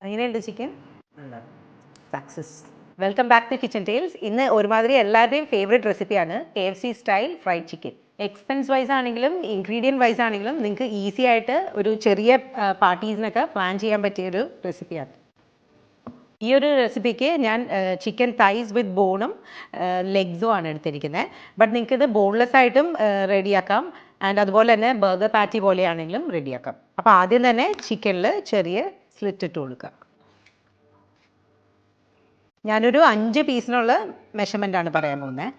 അങ്ങനെയുണ്ട് chicken success. Welcome back to kitchen tales. ഇന്ന് ഒരുമാതിരി എല്ലാവരുടെയും ഫേവറേറ്റ് റെസിപ്പിയാണ് KFC style fried chicken. Expense wise ആണെങ്കിലും ഇൻഗ്രീഡിയൻറ്റ് വൈസ് ആണെങ്കിലും നിങ്ങൾക്ക് ഈസി ആയിട്ട് ഒരു ചെറിയ പാർട്ടീസിനൊക്കെ പ്ലാൻ ചെയ്യാൻ പറ്റിയൊരു റെസിപ്പിയാണ്. ഈ ഒരു റെസിപ്പിക്ക് ഞാൻ ചിക്കൻ തൈസ് വിത്ത് ബോണും ലെഗ്സും ആണ് എടുത്തിരിക്കുന്നത്. ബട്ട് നിങ്ങൾക്കിത് ബോൺലെസ് ആയിട്ടും റെഡിയാക്കാം ആൻഡ് അതുപോലെ തന്നെ ബർഗർ പാറ്റി പോലെയാണെങ്കിലും റെഡിയാക്കാം. അപ്പോൾ ആദ്യം തന്നെ ചിക്കനിൽ ചെറിയ സ്ലിറ്റ് ഇട്ട് കൊടുക്കുക. ഞാനൊരു 5 പീസിനുള്ള മെഷർമെൻ്റ് ആണ് പറയാൻ പോകുന്നത്.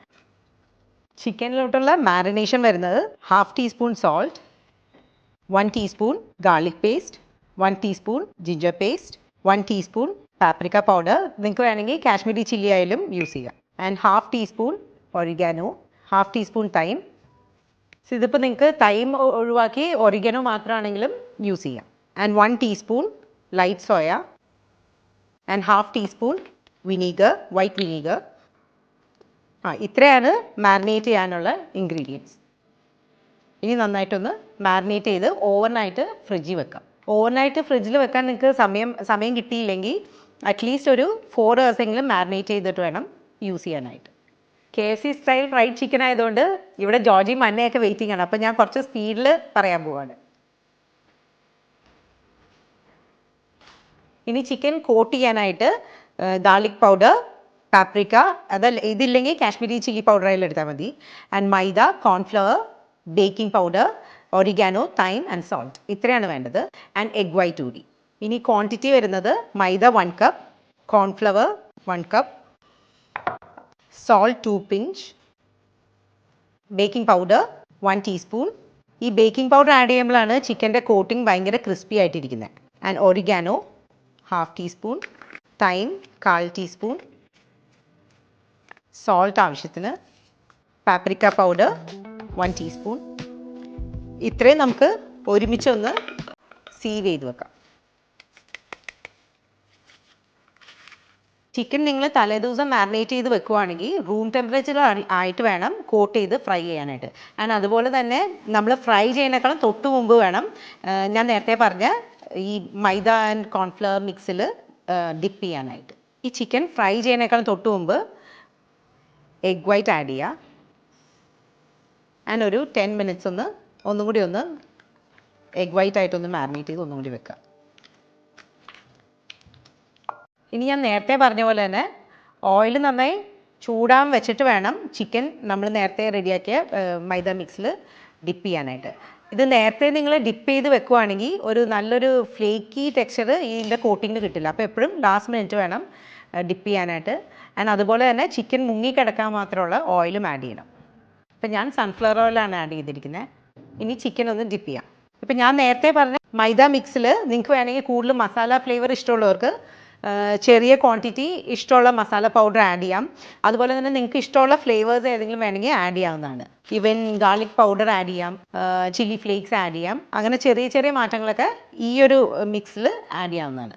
ചിക്കനിലോട്ടുള്ള മാരിനേഷൻ വരുന്നത് 1/2 teaspoon salt, 1 teaspoon garlic paste, 1 teaspoon ginger paste, 1 teaspoon paprika powder, നിങ്ങൾക്ക് വേണമെങ്കിൽ കാശ്മീരി ചില്ലി ആയാലും യൂസ് ചെയ്യാം, and 1/2 teaspoon oregano, 1/2 teaspoon thyme. ഇതിപ്പോൾ നിങ്ങൾക്ക് തൈം ഒഴിവാക്കി ഒറിഗാനോ മാത്രമാണെങ്കിലും യൂസ് ചെയ്യാം, and 1 teaspoon light soya, and 1/2 teaspoon vinegar, white vinegar. ഇത്രയാണ് മാരിനേറ്റ് ചെയ്യാനുള്ള ഇൻഗ്രീഡിയൻസ്. ഇനി നന്നായിട്ടൊന്ന് മാരിനേറ്റ് ചെയ്ത് ഓവർനൈറ്റ് ഫ്രിഡ്ജിൽ വെക്കാം. ഓവർനൈറ്റ് ഫ്രിഡ്ജിൽ വെക്കാൻ നിങ്ങൾക്ക് സമയം കിട്ടിയില്ലെങ്കിൽ അറ്റ്ലീസ്റ്റ് ഒരു 4 hours എങ്കിലും മാരിനേറ്റ് ചെയ്തിട്ട് വേണം യൂസ് ചെയ്യാനായിട്ട്. KFC സ്റ്റൈൽ ഫ്രൈഡ് ചിക്കൻ ആയതുകൊണ്ട് ഇവിടെ ജോർജി മന്നയൊക്കെ വെയിറ്റിംഗ് ആണ്. അപ്പോൾ ഞാൻ കുറച്ച് സ്പീഡിൽ പറയാൻ പോവാണ്. ഇനി ചിക്കൻ കോട്ട് ചെയ്യാനായിട്ട് ഗാർലിക് പൗഡർ, പാപ്രിക്ക, ഇതില്ലെങ്കിൽ കാശ്മീരി ചില്ലി പൗഡർ ആയാലും എടുത്താൽ മതി, and maida, cornflour, baking powder, oregano, thyme and salt. ഇത്രയാണ് വേണ്ടത്, ആൻഡ് എഗ് വൈറ്റ് കൂടി. ഇനി ക്വാണ്ടിറ്റി വരുന്നത് maida 1 cup, cornflour 1 cup, salt 2 pinch, baking powder 1 teaspoon. ഈ ബേക്കിംഗ് പൗഡർ ആഡ് ചെയ്യുമ്പോഴാണ് ചിക്കൻ്റെ കോട്ടിംഗ് ഭയങ്കര ക്രിസ്പി ആയിട്ടിരിക്കുന്നത്. And oregano 1/2 teaspoon, thyme 1/4 teaspoon, salt ആവശ്യത്തിന്, പാപ്രിക്ക പൗഡർ 1 ടീസ്പൂൺ. ഇത്രയും നമുക്ക് ഒരുമിച്ചൊന്ന് സീവ് ചെയ്ത് വെക്കാം. ചിക്കൻ നിങ്ങൾ തലേദിവസം മാരിനേറ്റ് ചെയ്ത് വെക്കുവാണെങ്കിൽ റൂം ടെമ്പറേച്ചറിൽ ആയിട്ട് വേണം കോട്ട് ചെയ്ത് ഫ്രൈ ചെയ്യാനായിട്ട്. ആൻഡ് അതുപോലെ തന്നെ നമ്മൾ ഫ്രൈ ചെയ്യുന്നതിനേക്കാളും തൊട്ട് മുമ്പ് വേണം ഞാൻ നേരത്തെ പറഞ്ഞ ഈ മൈദ ആൻഡ് കോൺഫ്ലവർ മിക്സിൽ ഡിപ്പ് ചെയ്യാനായിട്ട്. ഈ ചിക്കൻ ഫ്രൈ ചെയ്യുന്നതിനേക്കാളും തൊട്ട് മുമ്പ് എഗ് വൈറ്റ് ആഡ് ചെയ്യുക, ആൻഡ് ഒരു 10 minutes ഒന്നും കൂടി ഒന്ന് എഗ് വൈറ്റ് ആയിട്ടൊന്ന് മാരിനേറ്റ് ചെയ്ത് ഒന്നും കൂടി വെക്കുക. ഇനി ഞാൻ നേരത്തെ പറഞ്ഞ പോലെ തന്നെ ഓയിൽ നന്നായി ചൂടാൻ വെച്ചിട്ട് വേണം ചിക്കൻ നമ്മൾ നേരത്തെ റെഡിയാക്കിയ മൈദ മിക്സിൽ ഡിപ്പ് ചെയ്യാനായിട്ട്. ഇത് നേരത്തെ നിങ്ങൾ ഡിപ്പ് ചെയ്ത് വെക്കുവാണെങ്കിൽ ഒരു നല്ലൊരു ഫ്ലേക്കി ടെക്സ്ചർ ഇതിൻ്റെ കോട്ടിങ്ങിന് കിട്ടില്ല. അപ്പോൾ എപ്പോഴും ലാസ്റ്റ് മിനിറ്റ് വേണം ഡിപ്പ് ചെയ്യാനായിട്ട്. ആൻഡ് അതുപോലെ തന്നെ ചിക്കൻ മുങ്ങിക്കിടക്കാൻ മാത്രമുള്ള ഓയിലും ആഡ് ചെയ്യണം. ഇപ്പം ഞാൻ സൺഫ്ലവർ ഓയിലാണ് ആഡ് ചെയ്തിരിക്കുന്നത്. ഇനി ചിക്കൻ ഒന്ന് ഡിപ്പ് ചെയ്യാം. ഇപ്പം ഞാൻ നേരത്തെ പറഞ്ഞ മൈദ മിക്സിൽ നിങ്ങൾക്ക് വേണമെങ്കിൽ കൂടുതൽ മസാല ഫ്ലേവർ ഇഷ്ടമുള്ളവർക്ക് ചെറിയ ക്വാണ്ടിറ്റി ഇഷ്ടമുള്ള മസാല പൗഡർ ആഡ് ചെയ്യാം. അതുപോലെ തന്നെ നിങ്ങൾക്ക് ഇഷ്ടമുള്ള ഫ്ലേവേഴ്സ് ഏതെങ്കിലും വേണമെങ്കിൽ ആഡ് ചെയ്യാവുന്നതാണ്. ഈവൻ ഗാർലിക് പൗഡർ ആഡ് ചെയ്യാം, ചില്ലി ഫ്ലേക്സ് ആഡ് ചെയ്യാം. അങ്ങനെ ചെറിയ ചെറിയ മാറ്റങ്ങളൊക്കെ ഈ ഒരു മിക്സിൽ ആഡ് ചെയ്യാവുന്നതാണ്.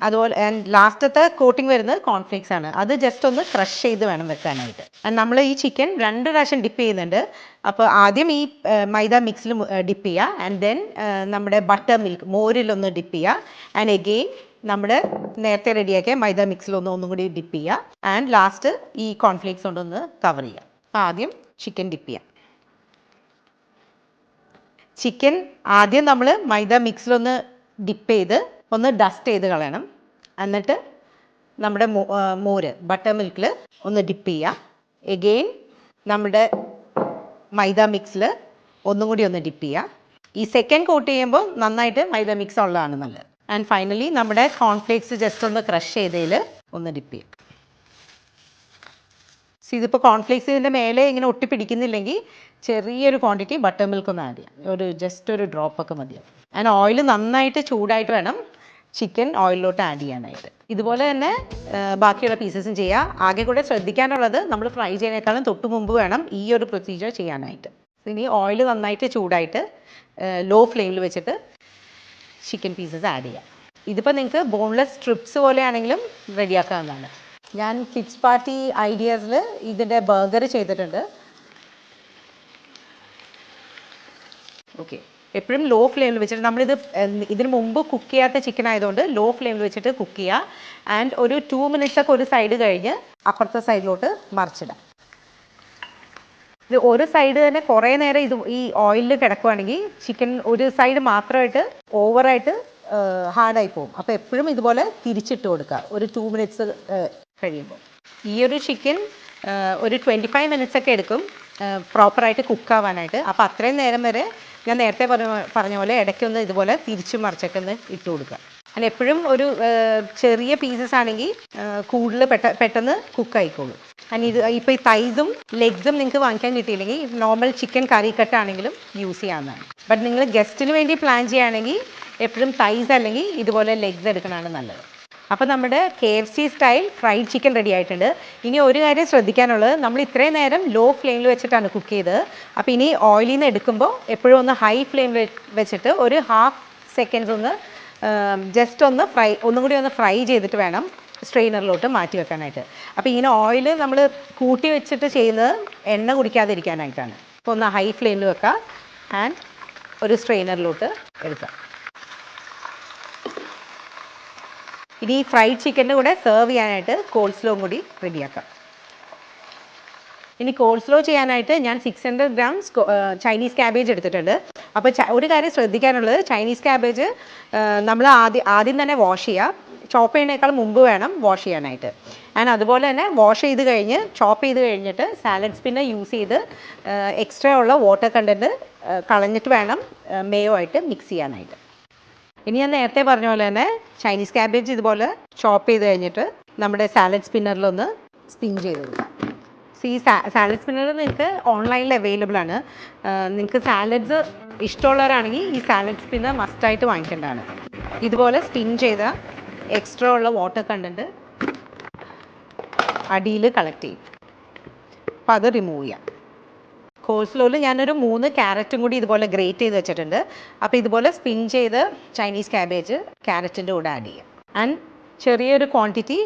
അതുപോലെ ലാസ്റ്റത്തെ കോട്ടിങ് വരുന്നത് കോൺഫ്ലേക്സ് ആണ്. അത് ജസ്റ്റ് ഒന്ന് ക്രഷ് ചെയ്ത് വേണം വെക്കാനായിട്ട്. നമ്മൾ ഈ ചിക്കൻ 2 പ്രാവശ്യം ഡിപ്പ് ചെയ്യുന്നുണ്ട്. അപ്പോൾ ആദ്യം ഈ മൈദ മിക്സിൽ ഡിപ്പ് ചെയ്യുക, ആൻഡ് ദെൻ നമ്മുടെ ബട്ടർ മിൽക്ക് മോരിലൊന്ന് ഡിപ്പ് ചെയ്യുക, ആൻഡ് എഗെയിൻ നമ്മുടെ നേരത്തെ റെഡിയാക്കിയ മൈദ മിക്സിലൊന്നും കൂടി ഡിപ്പ് ചെയ്യുക, ആൻഡ് ലാസ്റ്റ് ഈ കോൺഫ്ലേക്സ് കൊണ്ടൊന്ന് കവർ ചെയ്യുക. അപ്പോൾ ആദ്യം ചിക്കൻ ഡിപ്പ് ചെയ്യാം. ചിക്കൻ ആദ്യം നമ്മൾ മൈദ മിക്സിലൊന്ന് ഡിപ്പ് ചെയ്ത് ഒന്ന് ഡസ്റ്റ് ചെയ്ത് കളയണം. എന്നിട്ട് നമ്മുടെ മോര് ബട്ടർ മിൽക്കിൽ ഒന്ന് ഡിപ്പ് ചെയ്യുക. എഗെയിൻ നമ്മുടെ മൈദ മിക്സിൽ ഒന്നും കൂടി ഒന്ന് ഡിപ്പ് ചെയ്യുക. ഈ സെക്കൻഡ് കോട്ട് ചെയ്യുമ്പോൾ നന്നായിട്ട് മൈദ മിക്സ് ഉള്ളതാണ് നല്ലത്. ആൻഡ് ഫൈനലി നമ്മുടെ കോൺഫ്ലേക്സ് ജസ്റ്റ് ഒന്ന് ക്രഷ് ചെയ്തതിൽ ഒന്ന് ഡിപ്പ് ചെയ്യും. ഇതിപ്പോൾ കോൺഫ്ലേക്സ് ഇതിൻ്റെ മേലെ ഇങ്ങനെ ഒട്ടിപ്പിടിക്കുന്നില്ലെങ്കിൽ ചെറിയൊരു ക്വാണ്ടിറ്റി ബട്ടർ മിൽക്ക് ഒന്ന് ആഡ് ചെയ്യാം. ജസ്റ്റ് ഒരു ഡ്രോപ്പൊക്കെ മതിയാവും. ആൻഡ് ഓയിൽ നന്നായിട്ട് ചൂടായിട്ട് വേണം ചിക്കൻ ഓയിലിലോട്ട് ആഡ് ചെയ്യാനായിട്ട്. ഇതുപോലെ തന്നെ ബാക്കിയുള്ള പീസസും ചെയ്യുക. ആകെ കൂടെ ശ്രദ്ധിക്കാനുള്ളത് നമ്മൾ ഫ്രൈ ചെയ്യുന്നതിനേക്കാളും തൊട്ട് മുമ്പ് വേണം ഈ ഒരു പ്രൊസീജിയർ ചെയ്യാനായിട്ട്. ഇനി ഓയിൽ നന്നായിട്ട് ചൂടായിട്ട് ലോ ഫ്ലെയിമിൽ വെച്ചിട്ട് ചിക്കൻ പീസസ് ആഡ് ചെയ്യാം. ഇതിപ്പോൾ നിങ്ങൾക്ക് ബോൺലെസ് സ്ട്രിപ്സ് പോലെയാണെങ്കിലും റെഡിയാക്കാവുന്നതാണ്. ഞാൻ കിഡ്സ് പാർട്ടി ഐഡിയാസിൽ ഇതിൻ്റെ ബർഗർ ചെയ്തിട്ടുണ്ട്. ഓക്കെ, എപ്പോഴും ലോ ഫ്ലെയിമിൽ വെച്ചിട്ട് നമ്മളിത് ഇതിന് മുമ്പ് കുക്ക് ചെയ്യാത്ത ചിക്കൻ ആയതുകൊണ്ട് ലോ ഫ്ലെയിമിൽ വെച്ചിട്ട് കുക്ക് ചെയ്യുക. ആൻഡ് ഒരു 2 minutes ഒക്കെ ഒരു സൈഡ് കഴിഞ്ഞ് അപ്പുറത്തെ സൈഡിലോട്ട് മറിച്ചിടാം. ഇത് ഒരു സൈഡ് തന്നെ കുറേ നേരം ഇത് ഈ ഓയിലിൽ കിടക്കുകയാണെങ്കിൽ ചിക്കൻ ഒരു സൈഡ് മാത്രമായിട്ട് ഓവറായിട്ട് ഹാർഡായി പോകും. അപ്പോൾ എപ്പോഴും ഇതുപോലെ തിരിച്ചിട്ട് കൊടുക്കുക ഒരു 2 minutes കഴിയുമ്പോൾ. ഈ ഒരു ചിക്കൻ ഒരു 25 minutes ഒക്കെ എടുക്കും പ്രോപ്പറായിട്ട് കുക്കാവാനായിട്ട്. അപ്പോൾ അത്രയും നേരം വരെ ഞാൻ നേരത്തെ പറഞ്ഞ പോലെ ഇടയ്ക്കൊന്ന് ഇതുപോലെ തിരിച്ചും മറിച്ചൊക്കെ ഒന്ന് ഇട്ട് കൊടുക്കുക. അല്ല എപ്പോഴും ഒരു ചെറിയ പീസസ് ആണെങ്കിൽ കൂടുതൽ പെട്ടെന്ന് കുക്കായിക്കോളും. ആൻഡ് ഇത് ഇപ്പോൾ ഈ തൈസും ലെഗ്സും നിങ്ങൾക്ക് വാങ്ങിക്കാൻ കിട്ടിയില്ലെങ്കിൽ നോർമൽ ചിക്കൻ കറി കട്ടാണെങ്കിലും യൂസ് ചെയ്യാവുന്നതാണ്. ബട്ട് നിങ്ങൾ ഗസ്റ്റിന് വേണ്ടി പ്ലാൻ ചെയ്യുകയാണെങ്കിൽ എപ്പോഴും തൈസ് അല്ലെങ്കിൽ ഇതുപോലെ ലെഗ്സ് എടുക്കണതാണ് നല്ലത്. അപ്പോൾ നമ്മുടെ KFC style fried chicken ready ആയിട്ടുണ്ട്. ഇനി ഒരു കാര്യം ശ്രദ്ധിക്കാനുള്ളത്, നമ്മൾ ഇത്രയും നേരം ലോ ഫ്ലെയിമിൽ വെച്ചിട്ടാണ് കുക്ക് ചെയ്തത്. അപ്പോൾ ഇനി ഓയിലിൽ നിന്ന് എടുക്കുമ്പോൾ എപ്പോഴും ഒന്ന് ഹൈ ഫ്ലെയിമിൽ വെച്ചിട്ട് ഒരു 1/2 seconds ഒന്ന് ജസ്റ്റ് ഒന്ന് ഒന്നും കൂടി ഒന്ന് ഫ്രൈ ചെയ്തിട്ട് വേണം സ്ട്രെയിനറിലോട്ട് മാറ്റി വെക്കാനായിട്ട്. അപ്പോൾ ഇങ്ങനെ ഓയിൽ നമ്മൾ കൂട്ടി വെച്ചിട്ട് ചെയ്യുന്നത് എണ്ണ കുടിക്കാതിരിക്കാനായിട്ടാണ്. അപ്പോൾ ഒന്ന് ഹൈ ഫ്ലെയിമിൽ വെക്കുക ആൻഡ് ഒരു സ്ട്രെയിനറിലോട്ട് എടുക്കുക. ഇനി ഫ്രൈഡ് ചിക്കൻ്റെ കൂടെ സെർവ് ചെയ്യാനായിട്ട് കോൾസ്ലോയും കൂടി റെഡിയാക്കാം. ഇനി കോൾസ്ലോ ചെയ്യാനായിട്ട് ഞാൻ 600 grams ചൈനീസ് ക്യാബേജ് എടുത്തിട്ടുണ്ട്. അപ്പോൾ ഒരു കാര്യം ശ്രദ്ധിക്കാനുള്ളത്, ചൈനീസ് ക്യാബേജ് നമ്മൾ ആദ്യം തന്നെ വാഷ് ചെയ്യുക. ചോപ്പ് ചെയ്യുന്നതിനേക്കാൾ മുമ്പ് വേണം വാഷ് ചെയ്യാനായിട്ട്. ആൻഡ് അതുപോലെ തന്നെ വാഷ് ചെയ്ത് കഴിഞ്ഞ് ചോപ്പ് ചെയ്ത് കഴിഞ്ഞിട്ട് സാലഡ് സ്പിന്നർ യൂസ് ചെയ്ത് എക്സ്ട്രാ ഉള്ള വാട്ടർ കണ്ടൻറ്റ് കളഞ്ഞിട്ട് വേണം മേയോ ആയിട്ട് മിക്സ് ചെയ്യാനായിട്ട്. ഇനി ഞാൻ നേരത്തെ പറഞ്ഞ പോലെ തന്നെ ചൈനീസ് ക്യാബേജ് ഇതുപോലെ ചോപ്പ് ചെയ്ത് കഴിഞ്ഞിട്ട് നമ്മുടെ സാലഡ് സ്പിന്നറിലൊന്ന് സ്പിൻ ചെയ്ത് കൊടുക്കാം. ഈ സാലഡ് സ്പിന്നർ നിങ്ങൾക്ക് ഓൺലൈനിൽ അവൈലബിൾ ആണ്. നിങ്ങൾക്ക് സാലഡ്സ് ഇഷ്ടമുള്ളവരാണെങ്കിൽ ഈ സാലഡ് സ്പിന്നർ മസ്റ്റായിട്ട് വാങ്ങിക്കേണ്ടതാണ്. ഇതുപോലെ സ്പിൻ ചെയ്ത എക്സ്ട്രാ ഉള്ള വാട്ടർ കണ്ടൻറ്റ് അടിയിൽ കളക്ട് ചെയ്യും. അപ്പോൾ അത് റിമൂവ് ചെയ്യാം. കോൾസ്ലോയിൽ ഞാനൊരു 3 ക്യാരറ്റും കൂടി ഇതുപോലെ ഗ്രേറ്റ് ചെയ്ത് വെച്ചിട്ടുണ്ട്. അപ്പോൾ ഇതുപോലെ സ്പിൻ ചെയ്ത് ചൈനീസ് ക്യാബേജ് ക്യാരറ്റിൻ്റെ കൂടെ ആഡ് ചെയ്യാം. ആൻഡ് ചെറിയൊരു ക്വാണ്ടിറ്റി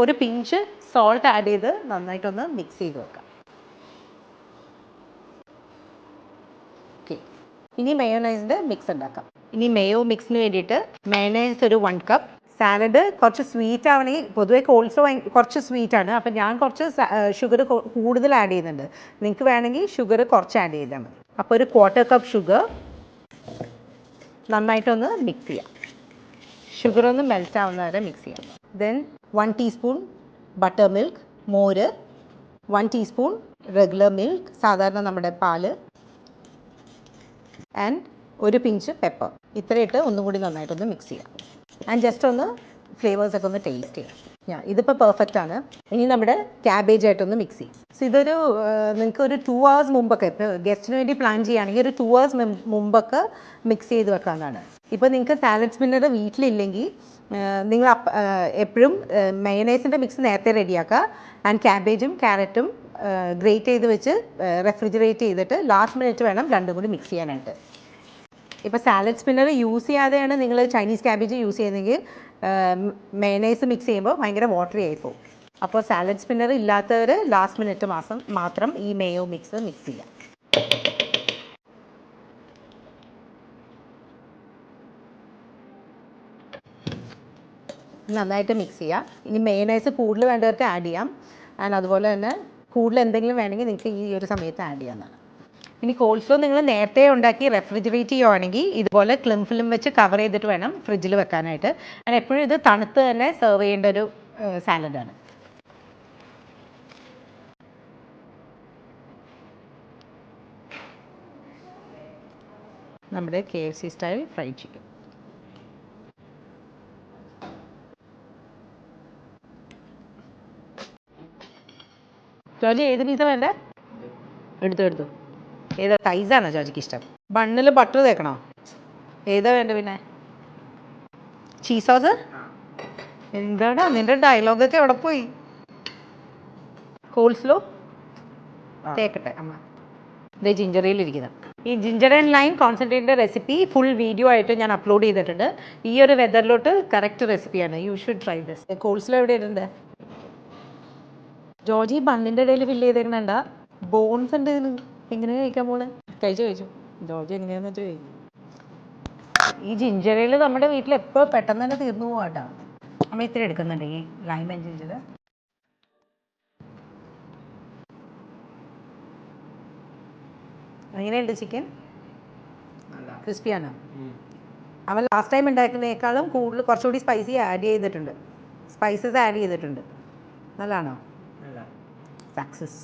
ഒരു പിഞ്ച് സോൾട്ട് ആഡ് ചെയ്ത് നന്നായിട്ടൊന്ന് മിക്സ് ചെയ്ത് വെക്കാം. ഓക്കെ, ഇനി മയോണൈസിൻ്റെ മിക്സ് ഉണ്ടാക്കാം. ഇനി മേയോ മിക്സിന് വേണ്ടിയിട്ട് മയോണൈസ് ഒരു 1 cup. സാലഡ് കുറച്ച് സ്വീറ്റ് ആവണമെങ്കിൽ, പൊതുവേ കോൾസ്ലോ കുറച്ച് സ്വീറ്റാണ്. അപ്പം ഞാൻ കുറച്ച് ഷുഗർ കൂടുതൽ ആഡ് ചെയ്യുന്നുണ്ട്. നിങ്ങൾക്ക് വേണമെങ്കിൽ ഷുഗർ കുറച്ച് ആഡ് ചെയ്താൽ മതി. അപ്പോൾ ഒരു 1/4 cup ഷുഗർ നന്നായിട്ടൊന്ന് മിക്സ് ചെയ്യാം. ഷുഗർ ഒന്ന് മെൽറ്റ് ആവുന്ന വരെ മിക്സ് ചെയ്യാം. ദെൻ 1 teaspoon ബട്ടർ മിൽക്ക്, മോര്, 1 teaspoon റെഗുലർ മിൽക്ക്, സാധാരണ നമ്മുടെ പാല്, ആൻഡ് ഒരു പിഞ്ച് പെപ്പർ. ഇത്രയിട്ട് ഒന്നും കൂടി നന്നായിട്ടൊന്ന് മിക്സ് ചെയ്യാം. ആൻഡ് ജസ്റ്റ് ഒന്ന് ഫ്ലേവേഴ്സൊക്കെ ഒന്ന് ടേസ്റ്റ് ചെയ്യാം. ഇതിപ്പോൾ പെർഫെക്റ്റ് ആണ്. ഇനി നമ്മുടെ ക്യാബേജ് ആയിട്ടൊന്ന് മിക്സ് ചെയ്യും. സോ ഇതൊരു നിങ്ങൾക്ക് ഒരു 2 hours മുമ്പൊക്കെ, ഇപ്പോൾ ഗസ്റ്റിന് വേണ്ടി പ്ലാൻ ചെയ്യുകയാണെങ്കിൽ ഒരു 2 hours മുമ്പൊക്കെ മിക്സ് ചെയ്ത് വെക്കാവുന്നതാണ്. ഇപ്പോൾ നിങ്ങൾക്ക് സാലഡ് സ്പിന്നർ വീട്ടിലില്ലെങ്കിൽ നിങ്ങൾ എപ്പോഴും മയോണൈസിൻ്റെ മിക്സ് നേരത്തെ റെഡിയാക്കുക. ആൻഡ് ക്യാബേജും ക്യാരറ്റും ഗ്രേറ്റ് ചെയ്ത് വെച്ച് റെഫ്രിജറേറ്റ് ചെയ്തിട്ട് ലാസ്റ്റ് മിനിറ്റ് വേണം രണ്ടും കൂടി മിക്സ് ചെയ്യാനായിട്ട്. ഇപ്പോൾ സാലഡ് സ്പിന്നർ യൂസ് ചെയ്യാതെയാണ് നിങ്ങൾ ചൈനീസ് ക്യാബേജ് യൂസ് ചെയ്യുന്നതെങ്കിൽ മയോണൈസ് മിക്സ് ചെയ്യുമ്പോൾ ഭയങ്കര വാട്ടറി ആയിപ്പോവും. അപ്പോൾ സാലഡ് സ്പിന്നർ ഇല്ലാത്തവർ ലാസ്റ്റ് മിനിറ്റ് മാത്രം ഈ മേയോ മിക്സ് മിക്സ് ചെയ്യാം. നന്നായിട്ട് മിക്സ് ചെയ്യാം. ഇനി മയോണൈസ് കൂടുതൽ വേണ്ടവർക്ക് ആഡ് ചെയ്യാം. ആൻഡ് അതുപോലെ തന്നെ കൂടുതൽ എന്തെങ്കിലും വേണമെങ്കിൽ നിങ്ങൾക്ക് ഈ ഒരു സമയത്ത് ആഡ് ചെയ്യാവുന്നതാണ്. ഇനി കോൾസ്ലോ നിങ്ങൾ നേരത്തെ ഉണ്ടാക്കി റെഫ്രിജറേറ്റ് ചെയ്യുവാണെങ്കിൽ ഇതുപോലെ ക്ലിം ഫിലിം വെച്ച് കവർ ചെയ്തിട്ട് വേണം ഫ്രിഡ്ജിൽ വെക്കാനായിട്ട്. ആൻഡ് എപ്പോഴും ഇത് തണുത്ത് തന്നെ സെർവ് ചെയ്യേണ്ട ഒരു സാലഡാണ്. നമ്മുടെ KFC style fried chicken. Joji ഏത് പീസ വേണ്ടേ? എടുത്തു. ഏതാ തൈസാണോ ജോജിക്ക് ഇഷ്ടം? ബണ്ണിൽ ബട്ടർ തേക്കണോ? ഏതാ വേണ്ട? പിന്നെ ചീസ് സോസ്? എന്താടാ നിന്റെ ഡയലോഗൊക്കെ എവിടെ പോയി? കോൾസ്ലോ തേക്കട്ടെ അമ്മ. ഇതേ ജിഞ്ചറിയിലിരിക്കുന്നത്. ഈ ജിഞ്ചർ ആൻഡ് ലൈം കോൺസെൻട്രേറ്റിൻ്റെ റെസിപ്പി ഫുൾ വീഡിയോ ആയിട്ട് ഞാൻ അപ്ലോഡ് ചെയ്തിട്ടുണ്ട്. ഈ ഒരു വെതറിലോട്ട് കറക്റ്റ് റെസിപ്പിയാണ്. You should try this. Coleslaw എവിടെ ഇടുന്നത്? ജോജി ബണ്ണിൻ്റെ ഇടയിൽ ഫില്ല് ചെയ്തേക്കണണ്ട. ബോൺസ് ഉണ്ട് ഇതിന്. എങ്ങനെയാണ് കഴിക്കാൻ പോണേ? കഴിച്ചു ജോജി എങ്ങനെയാണെന്ന് വെച്ചാൽ കഴിക്കും. ഈ ജിഞ്ചറിൽ നമ്മുടെ വീട്ടിൽ എപ്പോൾ പെട്ടെന്ന് തന്നെ തീർന്നു പോവാട്ടോ. നമ്മൾ ഇത്തിരി എടുക്കുന്നുണ്ട് ഈ ലൈം ആൻഡ് ജിഞ്ചർ. എങ്ങനെയുണ്ട് ചിക്കൻ? ക്രിസ്പിയാണോ? അവൻ ലാസ്റ്റ് ടൈം ഉണ്ടാക്കുന്നതിനേക്കാളും കൂടുതൽ കുറച്ചുകൂടി സ്പൈസി ആഡ് ചെയ്തിട്ടുണ്ട്, സ്പൈസസ് ആഡ് ചെയ്തിട്ടുണ്ട്. നല്ലതാണോ? സക്സസ്.